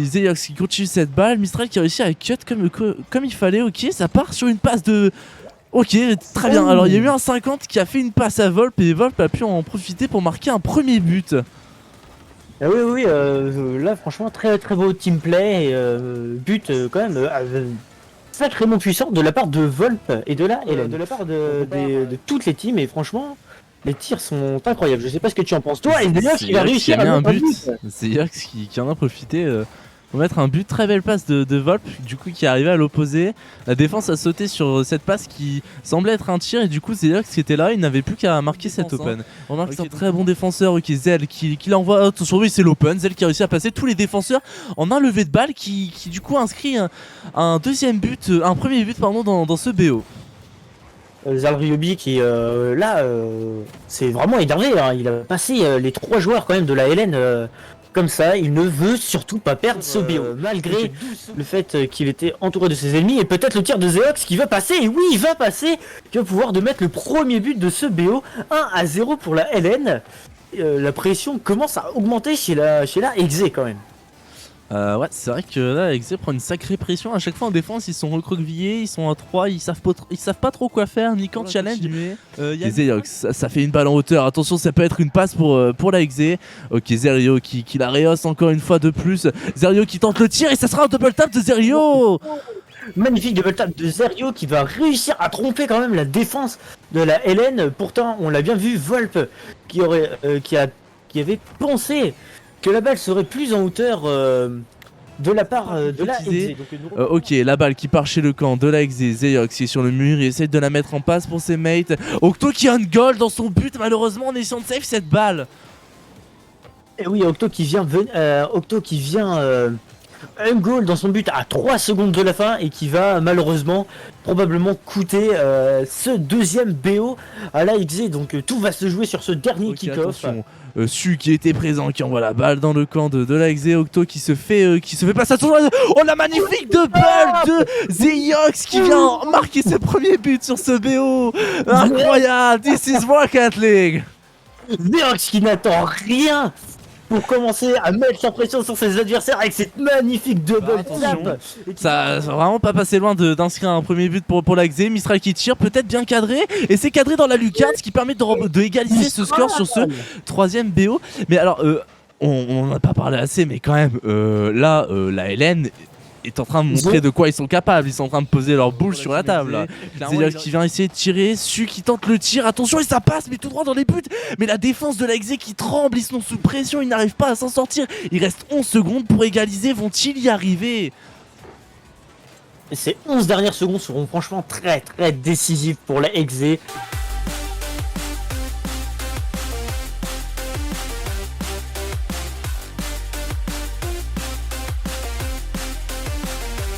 Zeyox qui continue cette balle, Mistral qui a réussi à cut comme il fallait, ok, ça part sur une passe de... Ok, très bien, alors il y a eu un 50 qui a fait une passe à Volp et Volp a pu en profiter pour marquer un premier but. Ah oui, là franchement très très beau team play, but quand même sacrément puissant de la part de Volp et de la part de toutes les teams, et franchement les tirs sont incroyables. Je sais pas ce que tu en penses toi, et Zeyox qui va réussir à mettre un but. Zeyox qui en a profité pour mettre un but, très belle passe de Volp, du coup qui est arrivé à l'opposé. La défense a sauté sur cette passe qui semblait être un tir et du coup Zeyox qui était là, il n'avait plus qu'à marquer cette open. On remarque que c'est un très bon défenseur, ok, Zel qui l'envoie, attention oui c'est l'open, Zel qui a réussi à passer tous les défenseurs en un levé de balle qui du coup inscrit un deuxième but, un premier but pardon dans ce BO. Zalriobi qui c'est vraiment énervé, hein. Il a passé les 3 joueurs quand même de la LN comme ça, il ne veut surtout pas perdre ce BO, malgré le fait qu'il était entouré de ses ennemis, et peut-être le tir de Zeyox qui va passer, et oui il va passer, qui va pouvoir de mettre le premier but de ce BO, 1-0 pour la LN. La pression commence à augmenter chez la Exe quand même. Ouais, c'est vrai que là, Exe prend une sacrée pression. À chaque fois en défense, ils sont recroquevillés, ils sont à 3, ils savent pas trop quoi faire, ni quand challenge. Zeyox, ça fait une balle en hauteur. Attention, ça peut être une passe pour la Exe. Ok, Zerio qui la rehausse encore une fois de plus. Zerio qui tente le tir et ça sera un double tap de Zerio. Magnifique double tap de Zerio qui va réussir à tromper quand même la défense de la LN. Pourtant, on l'a bien vu, Volp qui avait pensé que la balle serait plus en hauteur de la part de la Exe. Ok, la balle qui part chez le camp de la Exe. Zeyox qui est sur le mur, il essaie de la mettre en passe pour ses mates. Octo qui a un goal dans son but, malheureusement en essayant de save cette balle. Et oui, Octo qui vient un goal dans son but à 3 secondes de la fin et qui va malheureusement probablement coûter ce deuxième BO à la Exe. Donc tout va se jouer sur ce dernier kick-off. Su qui était présent, qui envoie la balle dans le camp de la Exe. Octo qui se fait passer à son... Oh la magnifique de balle de Zeyox qui vient marquer ses premiers buts sur ce BO. Incroyable, this is Rocket League. Zeyox qui n'attend rien pour commencer à mettre sa pression sur ses adversaires avec cette magnifique double tap. Ça va vraiment pas passer loin d'inscrire un premier but pour la Exe. Mistral qui tire, peut-être bien cadré, et c'est cadré dans la lucarne, ce qui permet de égaliser ce score sur ce troisième BO. Mais alors, on en a pas parlé assez, mais quand même, là, la LN est en train de montrer de quoi ils sont capables. Ils sont en train de poser leur boule sur la table. Zeyox qui vient essayer de tirer, Su qui tente le tir, attention et ça passe mais tout droit dans les buts. Mais la défense de la Exe qui tremble, ils sont sous pression, ils n'arrivent pas à s'en sortir. Il reste 11 secondes pour égaliser, vont-ils y arriver? Ces 11 dernières secondes seront franchement très très décisives pour la Exe.